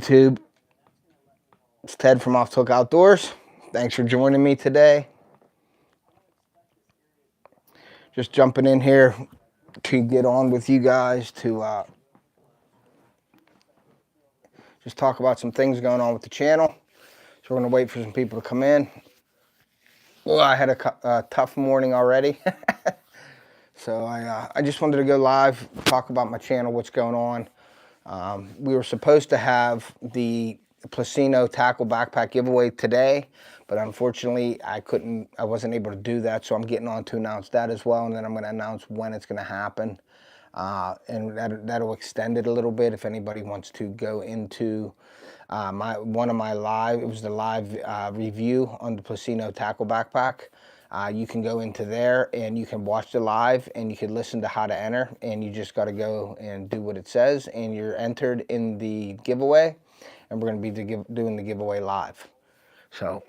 YouTube? It's Ted from Off Took Outdoors. Thanks for joining me today. Just jumping in here to get on with you guys to just talk about some things going on with the channel. So we're going to wait for some people to come in. Well, I had a tough morning already. So I just wanted to go live, talk about my channel, what's going on. We were supposed to have the Placino tackle backpack giveaway today, but unfortunately I wasn't able to do that, so I'm getting on to announce that as well, and then I'm going to announce when it's going to happen, and that'll extend it a little bit if anybody wants to go into one of my live, it was the live review on the Placino tackle backpack. You can go into there and you can watch the live and you can listen to how to enter, and you just got to go and do what it says and you're entered in the giveaway, and we're going to be doing the giveaway live. So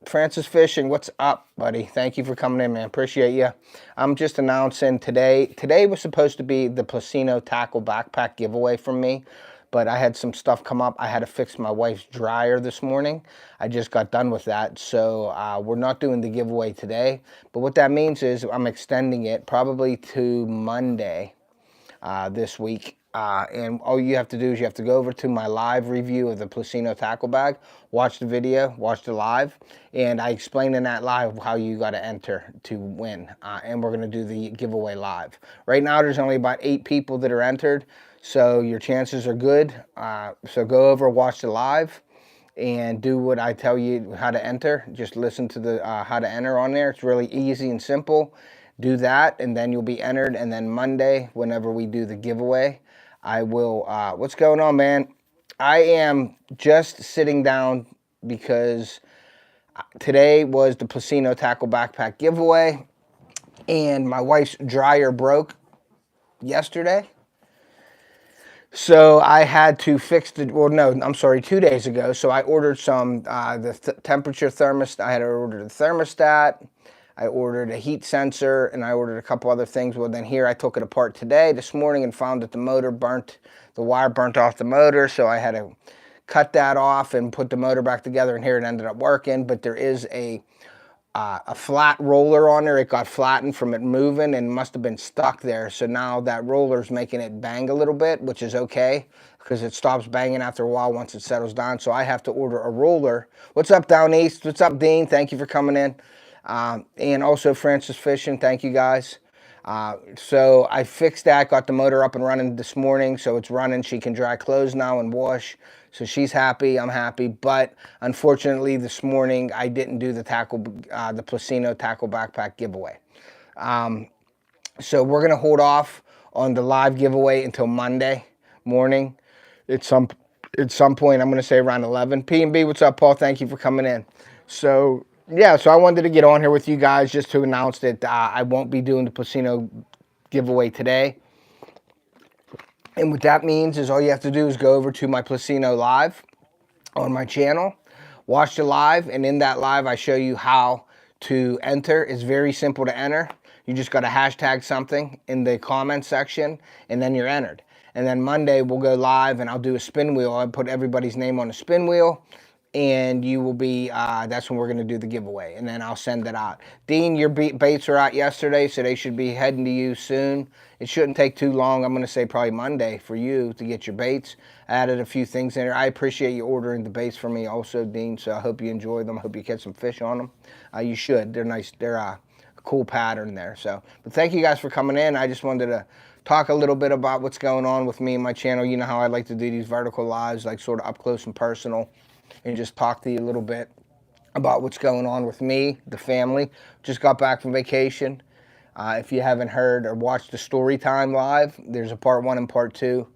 Francis Fishing, what's up, buddy? Thank you for coming in, man. Appreciate you. I'm just announcing today was supposed to be the Placino tackle backpack giveaway from me, but I had some stuff come up. I had to fix my wife's dryer this morning. I just got done with that, so we're not doing the giveaway today. But what that means is I'm extending it probably to Monday this week. And all you have to do is you have to go over to my live review of the Placino tackle bag, watch the video, watch the live, and I explain in that live how you got to enter to win. And we're going to do the giveaway live. Right now there's only about 8 people that are entered, so your chances are good. So go over, watch the live, and do what I tell you how to enter. Just listen to the how to enter on there. It's really easy and simple. Do that, and then you'll be entered. And then Monday, whenever we do the giveaway, I will, what's going on, man? I am just sitting down because today was the Placino tackle backpack giveaway, and my wife's dryer broke yesterday. So I had to fix the, well, no, I'm sorry, 2 days ago. So I ordered some, the temperature thermostat. I had ordered a thermostat. I ordered a heat sensor, and I ordered a couple other things. Well, then here I took it apart this morning, and found that the motor burnt, the wire burnt off the motor. So I had to cut that off and put the motor back together, and here it ended up working. But there is a flat roller on there. It got flattened from it moving and must have been stuck there. So now that roller's making it bang a little bit, which is okay because it stops banging after a while once it settles down. So I have to order a roller. What's up, Down East? What's up, Dean? Thank you for coming in. And also Francis Fishing, thank you guys. So I fixed that, got the motor up and running this morning, so it's running. She can dry clothes now and wash, so she's happy, I'm happy. But unfortunately this morning I didn't do the the Placino tackle backpack giveaway. So we're gonna hold off on the live giveaway until Monday morning. At some point, I'm gonna say around 11. P&B, what's up, Paul? Thank you for coming in. So yeah, so I wanted to get on here with you guys just to announce that I won't be doing the Placino giveaway today. And what that means is all you have to do is go over to my Placino live on my channel, watch the live, and in that live I show you how to enter. It's very simple to enter. You just got to hashtag something in the comment section, and then you're entered. And then Monday we'll go live, and I'll do a spin wheel. I'll put everybody's name on the spin wheel, and you will be, that's when we're going to do the giveaway, and then I'll send it out. Dean, your baits were out yesterday, so they should be heading to you soon. It shouldn't take too long. I'm going to say probably Monday for you to get your baits. I added a few things in there. I appreciate you ordering the baits for me also, Dean, so I hope you enjoy them. I hope you catch some fish on them. You should. They're nice. They're a cool pattern there. So, but thank you guys for coming in. I just wanted to talk a little bit about what's going on with me and my channel. You know how I like to do these vertical lives, like sort of up close and personal, and just talk to you a little bit about what's going on with me, the family. Just got back from vacation. If you haven't heard or watched the story time live, there's a part 1 and part 2.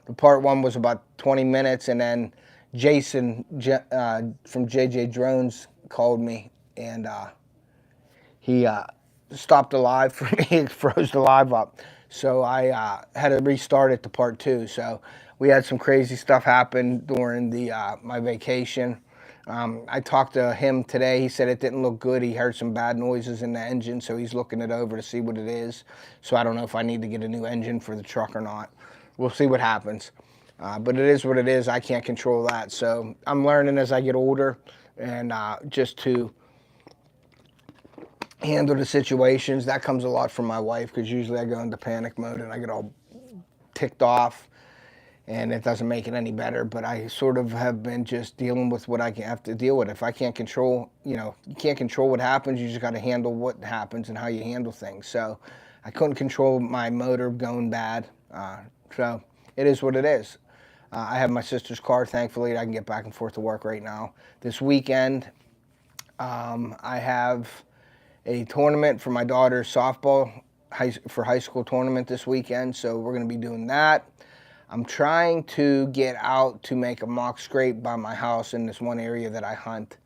The part 1 was about 20 minutes, and then Jason from JJ Drones called me, and he stopped the live for me. He froze the live up. So I had to restart it to part 2. So we had some crazy stuff happen during the my vacation. I talked to him today. He said it didn't look good. He heard some bad noises in the engine, so he's looking it over to see what it is. So I don't know if I need to get a new engine for the truck or not. We'll see what happens. But it is what it is. I can't control that. So I'm learning as I get older, and just to handle the situations. That comes a lot from my wife, because usually I go into panic mode and I get all ticked off, and it doesn't make it any better. But I sort of have been just dealing with what I have to deal with. If I can't control, you can't control what happens. You just got to handle what happens and how you handle things. So I couldn't control my motor going bad. So it is what it is. I have my sister's car, thankfully. I can get back and forth to work right now. This weekend, I have a tournament for my daughter's softball for high school tournament this weekend, so we're going to be doing that. I'm trying to get out to make a mock scrape by my house in this one area that I hunt.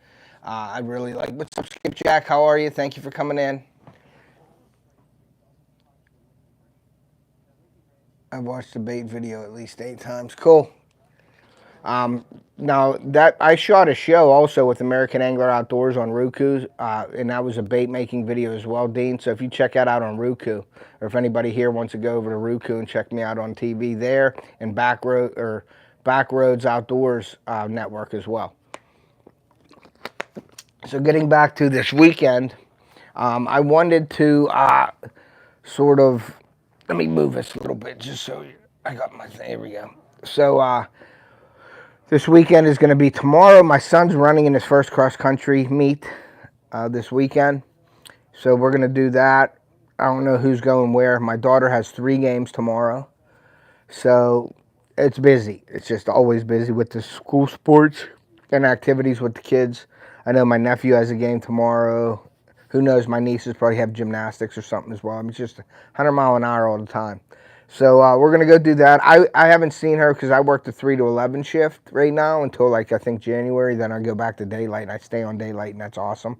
I really like. What's up, Skipjack? How are you? Thank you for coming in. I've watched the bait video at least 8 times. Cool. Now that I shot a show also with American Angler Outdoors on RUKU, and that was a bait making video as well, Dean. So if you check that out on RUKU, or if anybody here wants to go over to RUKU and check me out on TV there, and Backroads Outdoors Network as well. So getting back to this weekend, I wanted to sort of, let me move this a little bit just so I got my thing. There we go. So this weekend is going to be tomorrow. My son's running in his first cross-country meet this weekend. So we're going to do that. I don't know who's going where. My daughter has 3 games tomorrow. So it's busy. It's just always busy with the school sports and activities with the kids. I know my nephew has a game tomorrow. Who knows? My nieces probably have gymnastics or something as well. I mean, it's just 100 mile an hour all the time. So we're going to go do that. I haven't seen her because I work the 3 to 11 shift right now until, like, I think January. Then I go back to daylight, and I stay on daylight, and that's awesome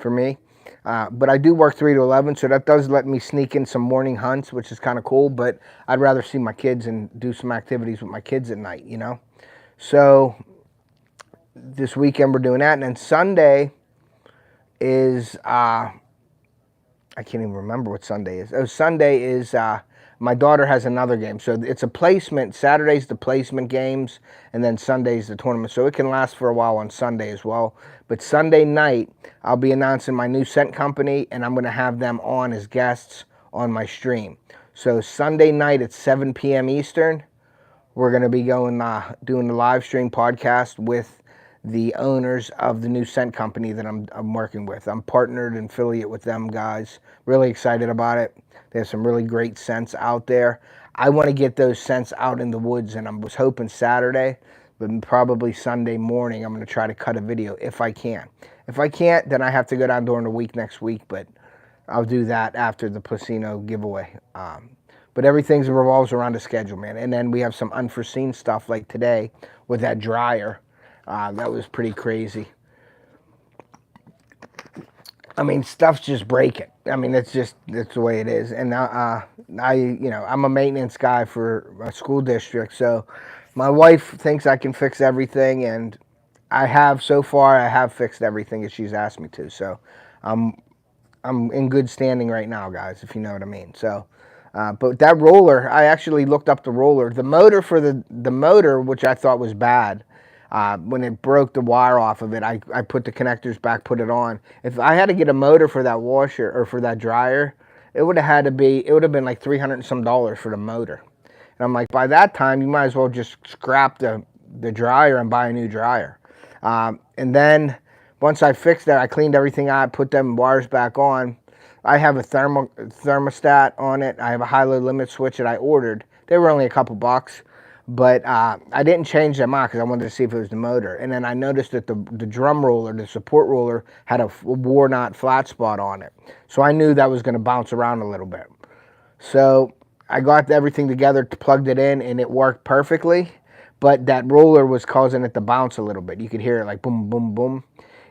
for me. But I do work 3 to 11, so that does let me sneak in some morning hunts, which is kind of cool. But I'd rather see my kids and do some activities with my kids at night, So this weekend we're doing that. And then Sunday is, I can't even remember what Sunday is. Oh, Sunday is... my daughter has another game. So it's a placement. Saturday's the placement games, and then Sunday's the tournament. So it can last for a while on Sunday as well. But Sunday night, I'll be announcing my new scent company, and I'm going to have them on as guests on my stream. So Sunday night at 7 p.m. Eastern, we're going to be going doing the live stream podcast with the owners of the new scent company that I'm working with. I'm partnered and affiliate with them guys. Really excited about it. They have some really great scents out there. I want to get those scents out in the woods, and I was hoping Saturday, but probably Sunday morning I'm going to try to cut a video if I can. If I can't, then I have to go down during the week next week, but I'll do that after the Placino giveaway. But everything revolves around the schedule, man. And then we have some unforeseen stuff like today with that dryer. That was pretty crazy. I mean, stuff's just breaking. I mean, that's the way it is. And I'm a maintenance guy for a school district, so my wife thinks I can fix everything, and I have fixed everything that she's asked me to. So I'm in good standing right now, guys, if you know what I mean. So, but that roller, I actually looked up the roller. The motor for the motor, which I thought was bad. When it broke the wire off of it, I put the connectors back, put it on. If I had to get a motor for that washer or for that dryer, it would have been like $300 and some for the motor. And I'm like, by that time, you might as well just scrap the dryer and buy a new dryer. And then once I fixed that, I cleaned everything out, put them wires back on. I have a thermostat on it. I have a high-low limit switch that I ordered. They were only a couple bucks. But I didn't change them out because I wanted to see if it was the motor. And then I noticed that the drum roller, the support roller, had a worn out flat spot on it. So I knew that was going to bounce around a little bit. So I got everything together, plugged it in, and it worked perfectly. But that roller was causing it to bounce a little bit. You could hear it like boom, boom, boom.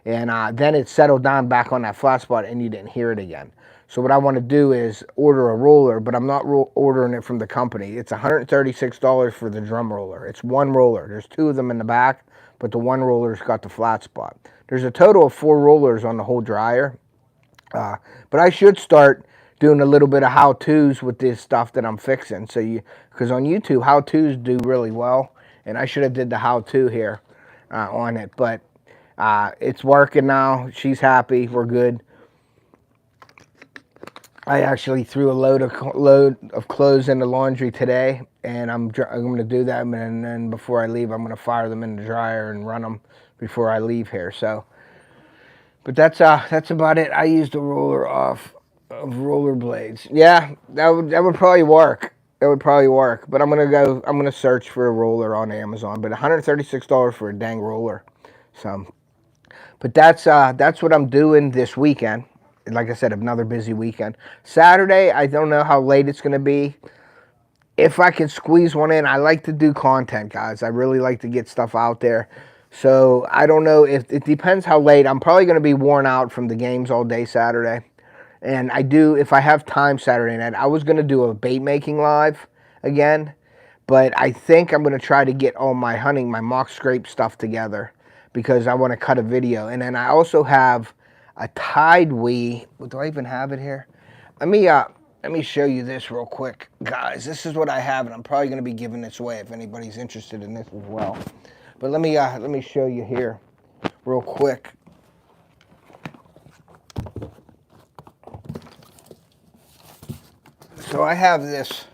And then it settled down back on that flat spot, and you didn't hear it again. So what I want to do is order a roller, but I'm not ordering it from the company. It's $136 for the drum roller. It's one roller. There's 2 of them in the back, but the one roller's got the flat spot. There's a total of 4 rollers on the whole dryer. But I should start doing a little bit of how-tos with this stuff that I'm fixing. So because on YouTube, how-tos do really well, and I should have did the how-to here on it, but it's working now. She's happy. We're good. I actually threw a load of clothes in the laundry today, and I'm going to do them, and then before I leave, I'm going to fire them in the dryer and run them before I leave here. So, but that's about it. I used a roller off of roller blades. Yeah, that would probably work. That would probably work. But I'm gonna search for a roller on Amazon. But $136 for a dang roller. So, but that's what I'm doing this weekend. Like I said, another busy weekend. Saturday, I don't know how late it's gonna be. If I can squeeze one in, I like to do content, guys. I really like to get stuff out there. So I don't know if it depends how late. I'm probably going to be worn out from the games all day Saturday. And if I have time Saturday night, I was going to do a bait making live again. But I think I'm going to try to get all my hunting, my mock scrape stuff together because I want to cut a video. And then I also have a Tide Wee. Do I even have it here? Let me show you this real quick, guys. This is what I have, and I'm probably going to be giving this away if anybody's interested in this as well. But let me show you here real quick. So I have this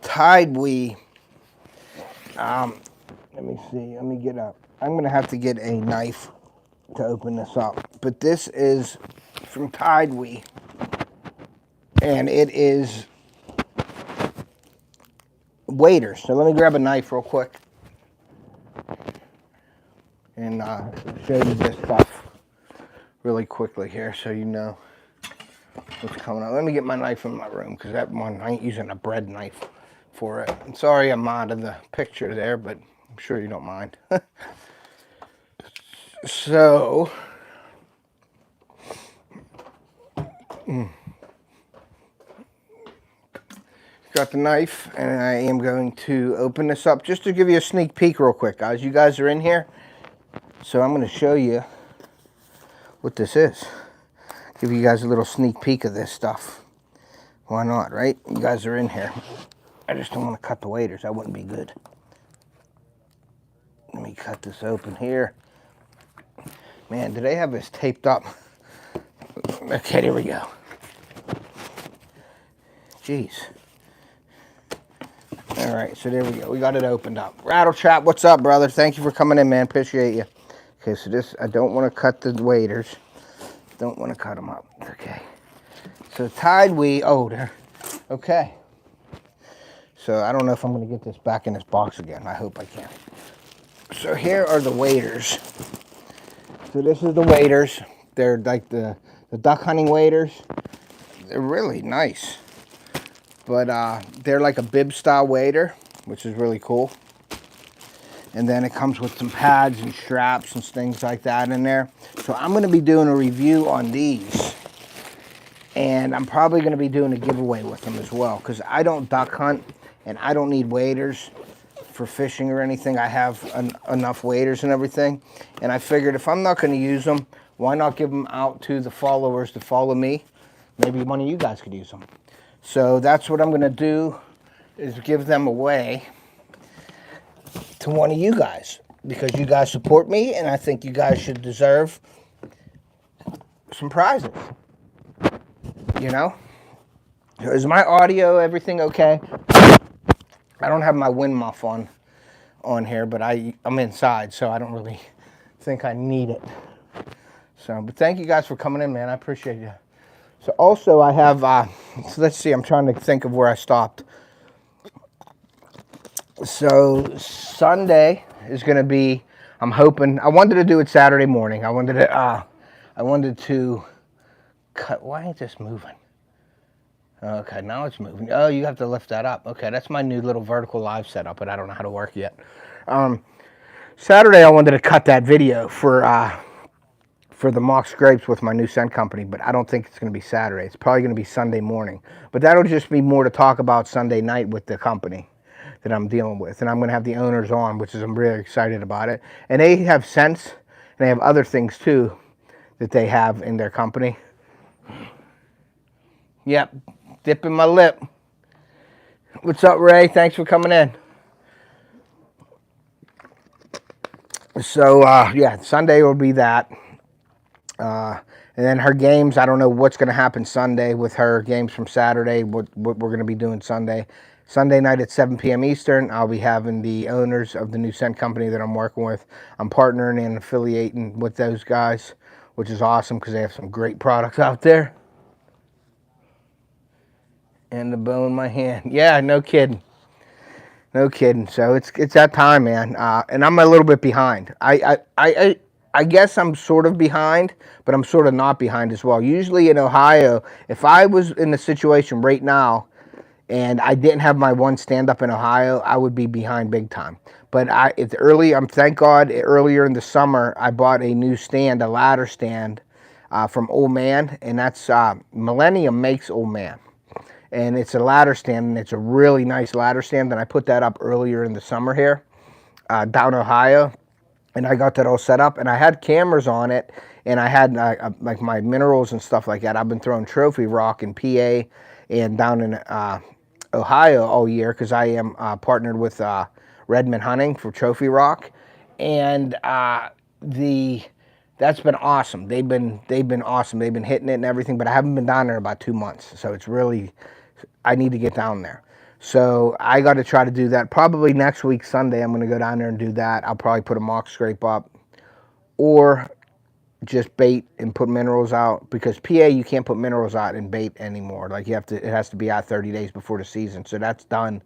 Tide Wee. Let me see. Let me get up. I'm going to have to get a knife to open this up. But this is from Tide Wee. And it is waders. So let me grab a knife real quick. And show you this stuff really quickly here so you know what's coming up. Let me get my knife in my room because that one, I ain't using a bread knife for it. I'm sorry I'm out of the picture there, but I'm sure you don't mind. So, got the knife, and I am going to open this up just to give you a sneak peek real quick, guys. You guys are in here, so I'm going to show you what this is. Give you guys a little sneak peek of this stuff. Why not, right? You guys are in here. I just don't want to cut the waders. That wouldn't be good. Let me cut this open here. Man, do they have this taped up? Okay, here we go. Jeez. All right, so there we go. We got it opened up. Rattle Trap, what's up, brother? Thank you for coming in, man. Appreciate you. Okay, so this, I don't want to cut the waders. Don't want to cut them up. Okay. So Tide Wee, oh, there. Okay. So I don't know if I'm going to get this back in this box again. I hope I can. So here are the waders. So this is the waders. They're like the duck hunting waders. They're really nice. But they're like a bib style wader, which is really cool. And then it comes with some pads and straps and things like that in there. So I'm going to be doing a review on these. And I'm probably going to be doing a giveaway with them as well. Because I don't duck hunt and I don't need waders for fishing or anything. I have enough waders and everything. And I figured if I'm not going to use them, why not give them out to the followers to follow me? Maybe one of you guys could use them. So that's what I'm going to do, is give them away to one of you guys. Because you guys support me, and I think you guys should deserve some prizes. You know? Is my audio, everything okay? I don't have my wind muff on here, but I'm inside, so I don't really think I need it. So, but thank you guys for coming in, man. I appreciate you. So also I have, so let's see, I'm trying to think of where I stopped. So Sunday is going to be, I'm hoping, I wanted to do it Saturday morning. I wanted to cut, why ain't this moving? Okay, now it's moving. Oh, you have to lift that up. Okay, that's my new little vertical live setup, but I don't know how to work yet. Saturday I wanted to cut that video for the mock scrapes with my new scent company, but I don't think it's going to be Saturday. It's probably going to be Sunday morning. But that'll just be more to talk about Sunday night with the company that I'm dealing with. And I'm going to have the owners on, which is, I'm really excited about it. And they have scents, and they have other things too that they have in their company. Yep, dipping my lip. What's up, Ray? Thanks for coming in. So, yeah, Sunday will be that. And then her games, I don't know what's going to happen Sunday with her games from Saturday, what we're going to be doing Sunday. Sunday night at 7 p.m. Eastern, I'll be having the owners of the new scent company that I'm working with. I'm partnering and affiliating with those guys, which is awesome because they have some great products out there. And the bow in my hand. Yeah, no kidding. No kidding. So it's that time, man. And I'm a little bit behind. I guess I'm sort of behind, but I'm sort of not behind as well. Usually in Ohio, if I was in the situation right now and I didn't have my one stand up in Ohio, I would be behind big time. But it's early. Thank God earlier in the summer I bought a new stand, a ladder stand from Old Man, and that's Millennium makes Old Man. And it's a ladder stand, and it's a really nice ladder stand. And I put that up earlier in the summer here, down Ohio, and I got that all set up. And I had cameras on it, and I had like my minerals and stuff like that. I've been throwing trophy rock in PA and down in Ohio all year because I am partnered with Redmond Hunting for trophy rock, and that's been awesome. They've been awesome. They've been hitting it and everything, but I haven't been down there in about 2 months, so it's really, I need to get down there. So I got to try to do that. Probably next week, Sunday, I'm going to go down there and do that. I'll probably put a mock scrape up or just bait and put minerals out, because PA, you can't put minerals out in bait anymore. Like it has to be out 30 days before the season. So that's done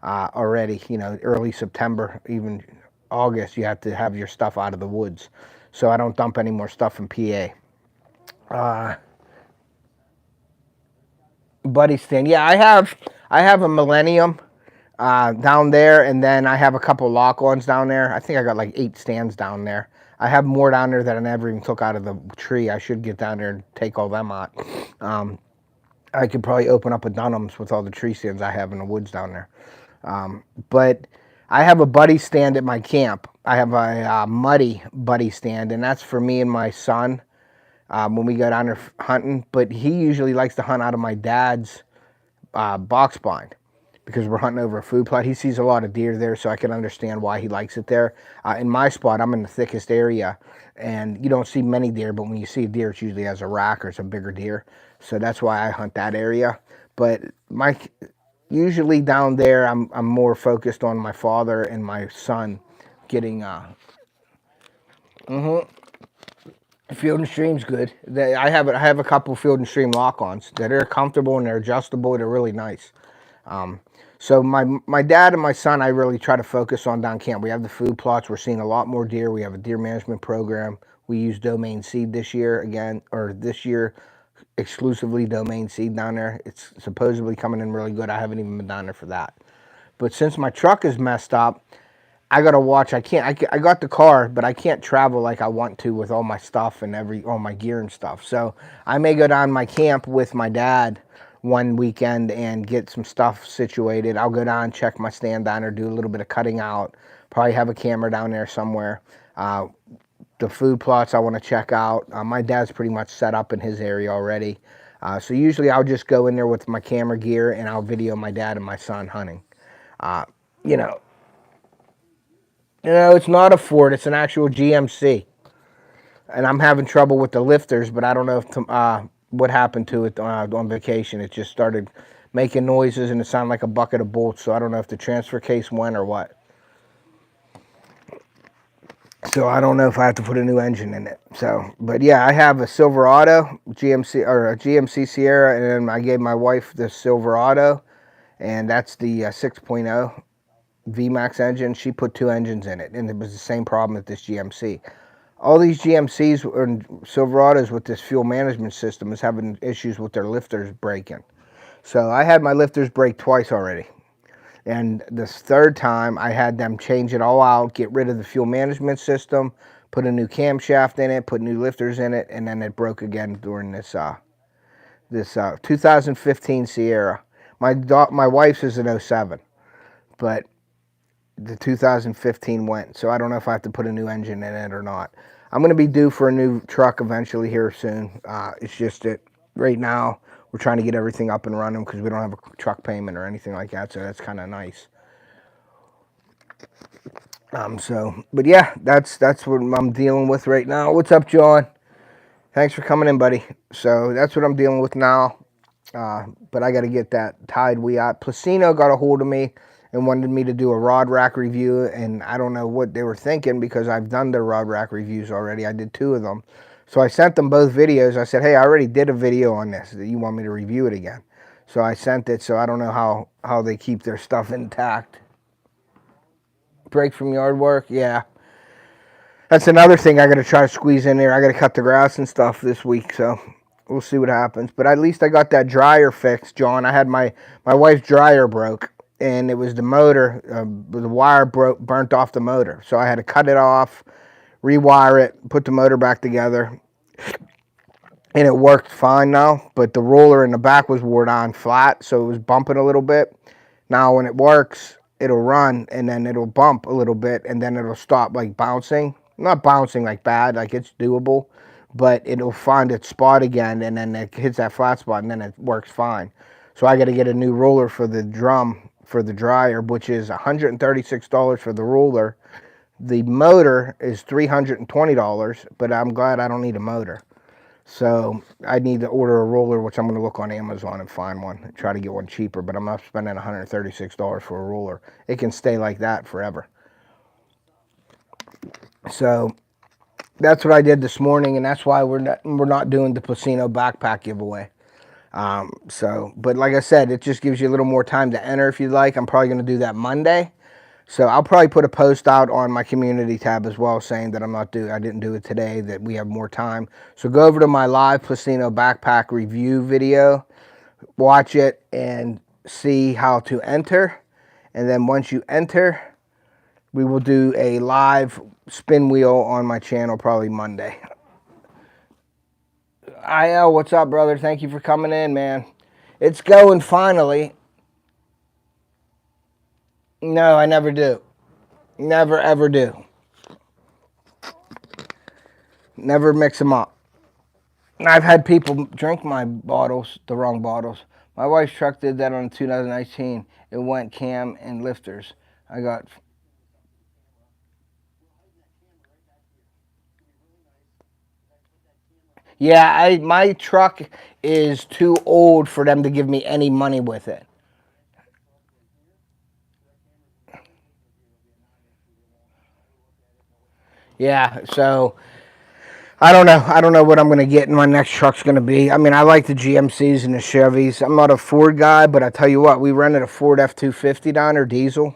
already, early September, even August, you have to have your stuff out of the woods. So I don't dump any more stuff in PA. Buddy stand. Yeah, I have a Millennium down there, and then I have a couple lock-ons down there. I think I got like 8 stands down there. I have more down there that I never even took out of the tree. I should get down there and take all them out. I could probably open up a Dunham's with all the tree stands I have in the woods down there. But I have a buddy stand at my camp. I have a muddy buddy stand, and that's for me and my son when we go down there hunting. But he usually likes to hunt out of my dad's box blind because we're hunting over a food plot. He sees a lot of deer there, so I can understand why he likes it there. In my spot, I'm in the thickest area, and you don't see many deer, but when you see a deer, it's usually as a rack or it's a bigger deer. So that's why I hunt that area. But usually down there, I'm more focused on my father and my son getting. Field and Stream's good. I have a couple Field and Stream lock-ons that are comfortable and they're adjustable. They're really nice. So my dad and my son, I really try to focus on down camp. We have the food plots. We're seeing a lot more deer. We have a deer management program. We use domain seed this year this year exclusively domain seed down there. It's supposedly coming in really good. I haven't even been down there for that. But since my truck is messed up, I gotta watch. I got the car, but I can't travel like I want to with all my stuff and all my gear and stuff. So I may go down my camp with my dad one weekend and get some stuff situated. I'll go down, check my stand down there, do a little bit of cutting out. Probably have a camera down there somewhere. The food plots I want to check out. My dad's pretty much set up in his area already. So usually I'll just go in there with my camera gear and I'll video my dad and my son hunting. It's not a Ford. It's an actual GMC. And I'm having trouble with the lifters, but I don't know if what happened to it on vacation. It just started making noises and it sounded like a bucket of bolts. So I don't know if the transfer case went or what. So I don't know if I have to put a new engine in it. So, but yeah, I have a Silverado GMC Sierra, and then I gave my wife the Silverado, and that's the 6.0 VMAX engine. She put 2 engines in it, and it was the same problem with this GMC. All these GMCs and Silverados with this fuel management system is having issues with their lifters breaking. So I had my lifters break twice already. And this third time, I had them change it all out, get rid of the fuel management system, put a new camshaft in it, put new lifters in it, and then it broke again during this 2015 Sierra. My wife's is an 07, but the 2015 went, so I don't know if I have to put a new engine in it or not. I'm going to be due for a new truck eventually here soon. It's just that right now we're trying to get everything up and running because we don't have a truck payment or anything like that, so that's kind of nice. But yeah, that's what I'm dealing with right now. What's up, John? Thanks for coming in, buddy. So that's what I'm dealing with now. But I got to get that tied. Placino got a hold of me and wanted me to do a rod rack review, and I don't know what they were thinking because I've done their rod rack reviews already. I did 2 of them. So I sent them both videos. I said, hey, I already did a video on this. Do you want me to review it again? So I sent it, so I don't know how they keep their stuff intact. Break from yard work, yeah. That's another thing I got to try to squeeze in there. I got to cut the grass and stuff this week, so we'll see what happens. But at least I got that dryer fixed, John. I had my wife's dryer broke, and it was the motor. The wire burnt off the motor, so I had to cut it off, rewire it, put the motor back together, and it worked fine now. But the roller in the back was wore down flat, so it was bumping a little bit. Now when it works, it'll run, and then it'll bump a little bit, and then it'll stop like bouncing. Not bouncing like bad, like it's doable, but it'll find its spot again, and then it hits that flat spot, and then it works fine. So I got to get a new roller for the drum for the dryer, which is $136 for the roller. The motor is $320, but I'm glad I don't need a motor. So I need to order a roller, which I'm going to look on Amazon and find one and try to get one cheaper, but I'm not spending $136 for a roller. It can stay like that forever. So that's what I did this morning, and that's why we're not doing the Placino backpack giveaway. But like I said, it just gives you a little more time to enter if you'd like. I'm probably going to do that Monday. So I'll probably put a post out on my community tab as well saying that I didn't do it today, that we have more time. So go over to my live Placino backpack review video, watch it, and see how to enter. And then once you enter, we will do a live spin wheel on my channel probably Monday. IL, what's up, brother? Thank you for coming in, man. It's going finally. No, I never do. Never, ever do. Never mix them up. I've had people drink my bottles, the wrong bottles. My wife's truck did that on 2019. It went cam and lifters. I got... Yeah, my truck is too old for them to give me any money with it. Yeah, so I don't know. I don't know what I'm going to get in my next truck's going to be. I mean, I like the GMCs and the Chevys. I'm not a Ford guy, but I tell you what, we rented a Ford F-250 down there, diesel.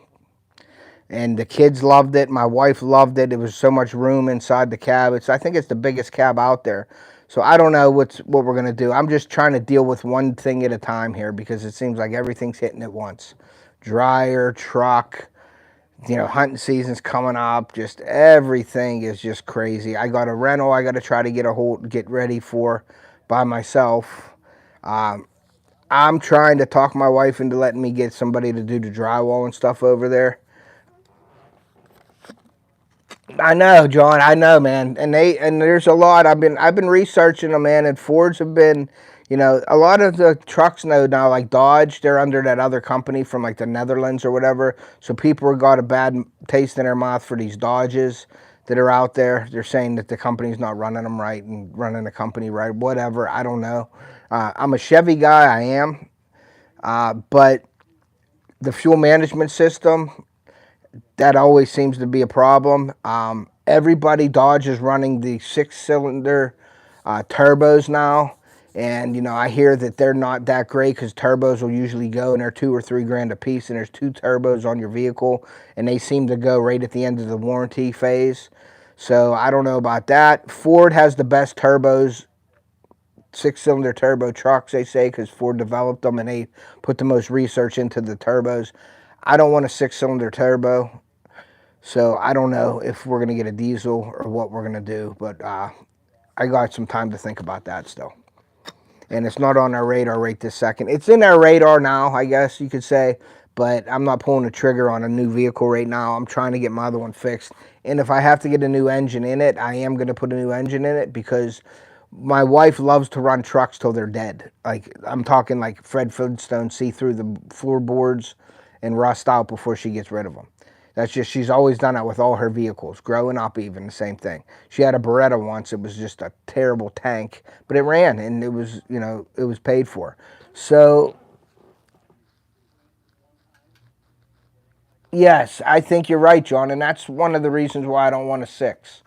And the kids loved it. My wife loved it. There was so much room inside the cab. I think it's the biggest cab out there. So I don't know what we're going to do. I'm just trying to deal with one thing at a time here because it seems like everything's hitting at once. Dryer, truck, hunting season's coming up. Just everything is just crazy. I got a rental I got to try to get ready for by myself. I'm trying to talk my wife into letting me get somebody to do the drywall and stuff over there. I know, John. I know, man. And there's a lot. I've been researching them, man. And Fords have been, a lot of the trucks now, like Dodge, they're under that other company from like the Netherlands or whatever. So people have got a bad taste in their mouth for these Dodges that are out there. They're saying that the company's not running them right and running the company right. Whatever. I don't know. I'm a Chevy guy. I am. But the fuel management system, that always seems to be a problem. Everybody, Dodge is running the 6-cylinder turbos now. And, I hear that they're not that great because turbos will usually go and they're $2 or $3 grand a piece. And there's 2 turbos on your vehicle. And they seem to go right at the end of the warranty phase. So I don't know about that. Ford has the best turbos, 6-cylinder turbo trucks, they say, because Ford developed them and they put the most research into the turbos. I don't want a 6-cylinder turbo. So I don't know if we're going to get a diesel or what we're going to do, but I got some time to think about that still. And it's not on our radar right this second. It's in our radar now, I guess you could say, but I'm not pulling the trigger on a new vehicle right now. I'm trying to get my other one fixed. And if I have to get a new engine in it, I am going to put a new engine in it because My wife loves to run trucks till they're dead. Like, I'm talking like Fred Flintstone, see through the floorboards and rust out before she gets rid of them. That's just, she's always done that with all her vehicles. Growing up, even the same thing. She had a Beretta once. It was just a terrible tank, but it ran, and it was, you know, it was paid for. So, yes, I think you're right, John, and that's one of the reasons why I don't want a 6.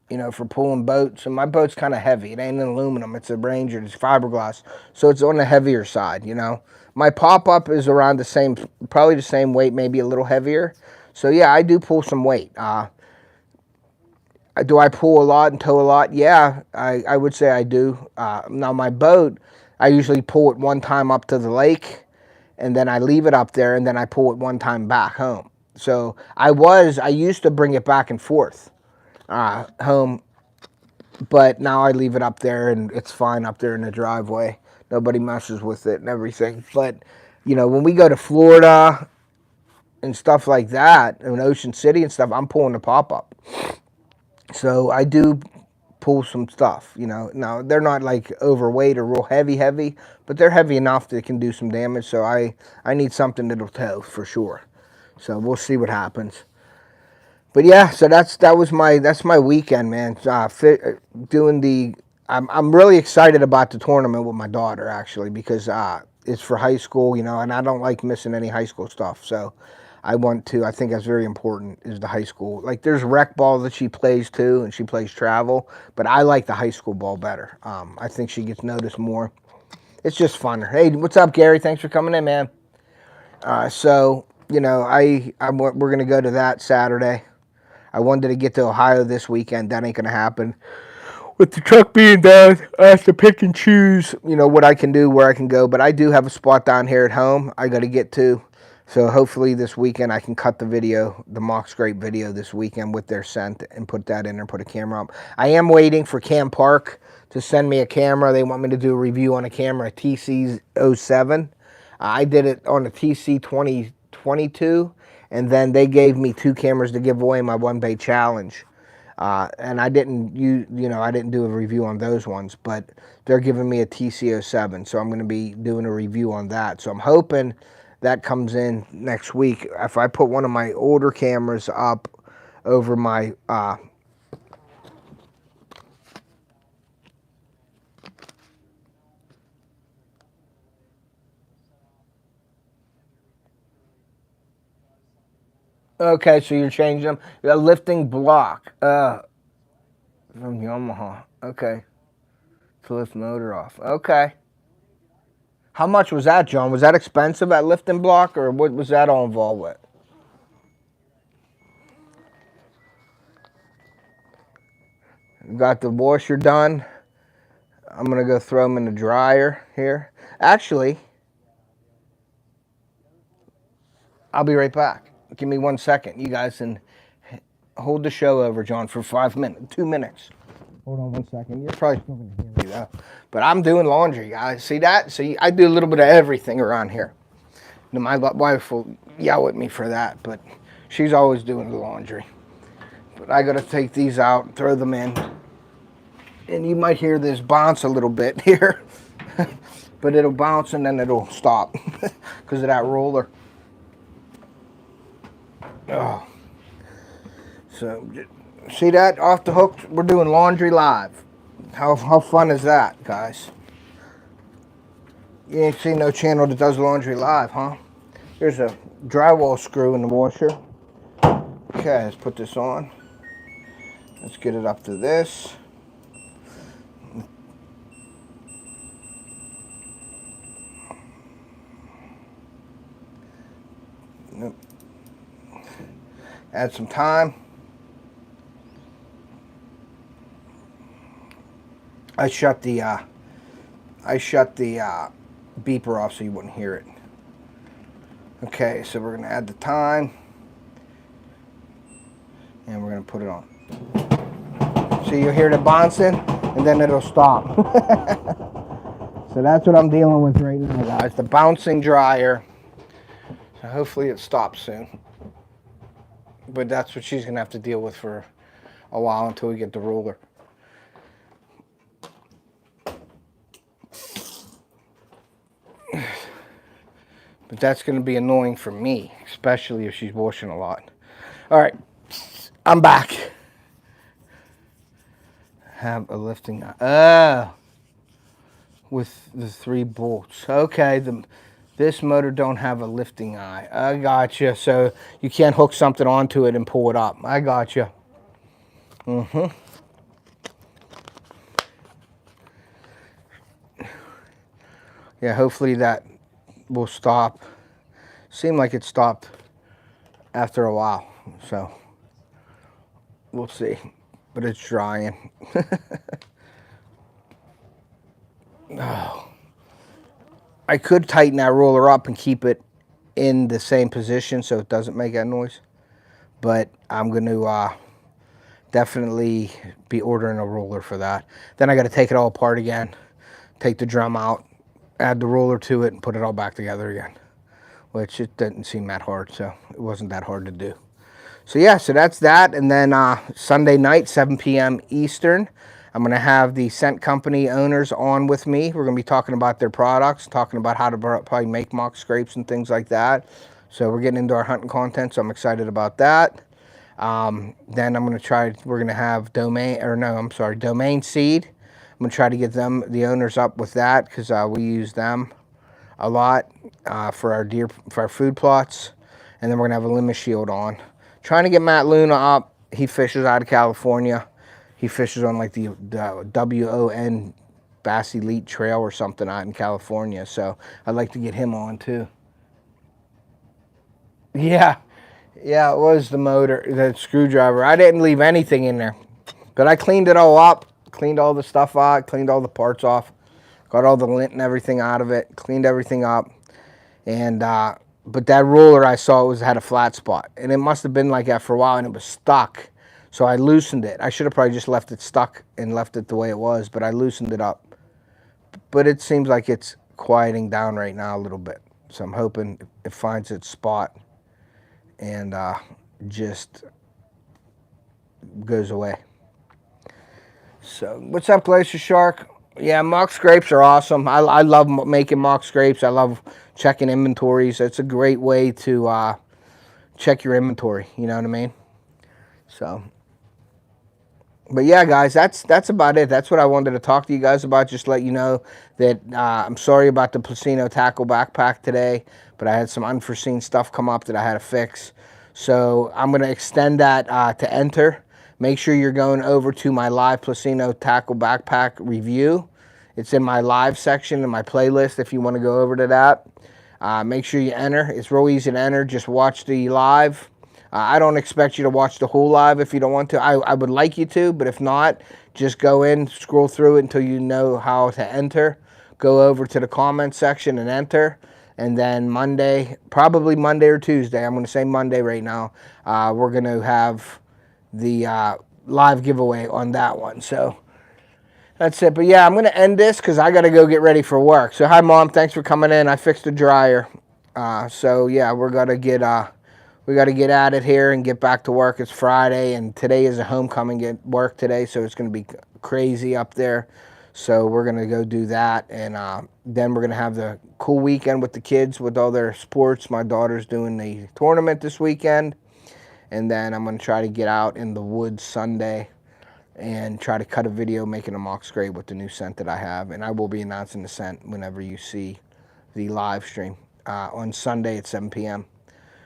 You know, for pulling boats. And my boat's kind of heavy. It ain't an aluminum. It's a Ranger. It's fiberglass. So it's on the heavier side, you know. My pop-up is around the same, probably the same weight, maybe a little heavier. So, yeah, I do pull some weight. Do I pull a lot and tow a lot? Yeah, I would say I do. Now, my boat, I usually pull it one time up to the lake, and then I leave it up there, and then I pull it one time back home. So I used to bring it back and forth home, but now I leave it up there, and it's fine up there in the driveway. Nobody messes with it and everything. But, you know, when we go to Florida and stuff like that, in Ocean City and stuff, I'm pulling the pop-up. So I do pull some stuff, you know. Now, they're not like overweight or real heavy, but they're heavy enough that it can do some damage. So I need something that'll tow for sure. So we'll see what happens. But yeah, so that's my weekend, man. Doing the I'm really excited about the tournament with my daughter, actually, because it's for high school, you know, and I don't like missing any high school stuff. So I think that's very important, is the high school. Like, there's rec ball that she plays too, and she plays travel, but I like the high school ball better. I think she gets noticed more. It's just fun. Hey, what's up, Gary? Thanks for coming in, man. So, you know, we're gonna go to that Saturday. I wanted to get to Ohio this weekend. That ain't gonna happen. With the truck being down, I have to pick and choose, you know, what I can do, where I can go. But I do have a spot down here at home I got to get to. So hopefully this weekend I can cut the video, the mock scrape video this weekend with their scent, and put that in there and put a camera up. I am waiting for Cam Park to send me a camera. They want me to do a review on a camera, a TC07. I did it on a TC2022, and then they gave me 2 cameras to give away in my one bay challenge. And I didn't I didn't do a review on those ones, but they're giving me a TC07, so I'm going to be doing a review on that. So I'm hoping that comes in next week. If I put one of my older cameras up over my okay, so you're changing them. A lifting block from Yamaha. Okay, to lift motor off. Okay. How much was that, John? Was that expensive, that lifting block, or what was that all involved with? Got the washer done. I'm going to go throw them in the dryer here. Actually, I'll be right back. Give me 1 second. You guys can hold the show over, John, for 2 minutes. Hold on 1 second. You're probably still going to hear me, though. But I'm doing laundry, guys. See that? So I do a little bit of everything around here. Now, my wife will yell at me for that, but she's always doing the laundry. But I got to take these out and throw them in. And you might hear this bounce a little bit here. But it'll bounce and then it'll stop because of that roller. Oh. So, see that? Off the hook, we're doing laundry live. How fun is that, guys? You ain't seen no channel that does laundry live, huh? Here's a drywall screw in the washer. Okay, let's put this on. Let's get it up to this. Nope. Add some time. I shut the beeper off so you wouldn't hear it. Okay, so we're gonna add the time, and we're gonna put it on. So you'll hear the bouncing, and then it'll stop. So that's what I'm dealing with right now, guys. The bouncing dryer. So hopefully it stops soon. But that's what she's gonna have to deal with for a while until we get the roller. But that's going to be annoying for me, especially if she's washing a lot. All right, I'm back. Have a lifting eye. With the 3 bolts. Okay, this motor don't have a lifting eye. I gotcha. So you can't hook something onto it and pull it up. I gotcha. Yeah, hopefully that will stop. Seemed like it stopped after a while, so we'll see. But it's drying. Oh. I could tighten that roller up and keep it in the same position so it doesn't make that noise. But I'm going to definitely be ordering a roller for that. Then I got to take it all apart again, take the drum out, add the roller to it, and put it all back together again. Which it didn't seem that hard, so it wasn't that hard to do. So yeah, so that's that. And then Sunday night, 7 p.m. Eastern, I'm going to have the scent company owners on with me. We're going to be talking about their products, talking about how to probably make mock scrapes and things like that. So we're getting into our hunting content, so I'm excited about that. Then I'm going to try, we're going to have Domain Seed. I'm going to try to get the owners up with that because we use them a lot for our food plots. And then we're going to have a limit shield on. Trying to get Matt Luna up. He fishes out of California. He fishes on like the WON Bass Elite Trail or something out in California. So I'd like to get him on too. Yeah, it was the motor, the screwdriver. I didn't leave anything in there. But I cleaned it all up. Cleaned all the stuff out. Cleaned all the parts off. Got all the lint and everything out of it. Cleaned everything up. And but that roller I saw had a flat spot, and it must have been like that for a while, and it was stuck. So I loosened it. I should have probably just left it stuck and left it the way it was, but I loosened it up. But it seems like it's quieting down right now a little bit. So I'm hoping it finds its spot and just goes away. So what's up, Glacier Shark? Yeah, mock scrapes are awesome. I love making mock scrapes. I love checking inventories. It's a great way to check your inventory. You know what I mean? So, but yeah, guys, that's about it. That's what I wanted to talk to you guys about. Just let you know that I'm sorry about the Placino tackle backpack today, but I had some unforeseen stuff come up that I had to fix. So I'm going to extend that to enter. Make sure you're going over to my live Placino tackle backpack review. It's in my live section in my playlist if you want to go over to that. Make sure you enter. It's real easy to enter. Just watch the live. I don't expect you to watch the whole live if you don't want to. I would like you to, but if not, just go in, scroll through it until you know how to enter. Go over to the comment section and enter. And then Monday, probably Monday or Tuesday, I'm going to say Monday right now, we're going to have the live giveaway on that one. So that's it. But yeah, I'm going to end this because I got to go get ready for work. So hi, Mom. Thanks for coming in. I fixed the dryer. So yeah, we got to get at it here and get back to work. It's Friday, and today is a homecoming at work today, so it's going to be crazy up there. So we're going to go do that, and then we're going to have the cool weekend with the kids with all their sports. My daughter's doing the tournament this weekend. And then I'm going to try to get out in the woods Sunday and try to cut a video making a mock scrape with the new scent that I have. And I will be announcing the scent whenever you see the live stream on Sunday at 7 p.m.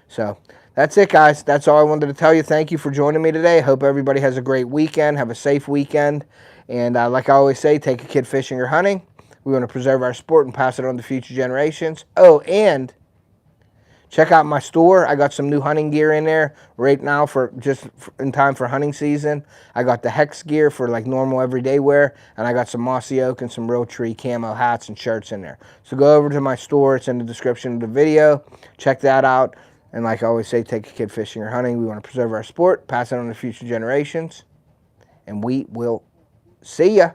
So that's it, guys. That's all I wanted to tell you. Thank you for joining me today. Hope everybody has a great weekend. Have a safe weekend. And like I always say, take a kid fishing or hunting. We want to preserve our sport and pass it on to future generations. Oh, and check out my store. I got some new hunting gear in there right now for just in time for hunting season. I got the Hex gear for like normal everyday wear, and I got some mossy oak and some real tree camo hats and shirts in there. So go over to my store. It's in the description of the video. Check that out. And like I always say, take a kid fishing or hunting. We want to preserve our sport, pass it on to future generations, and we will see ya.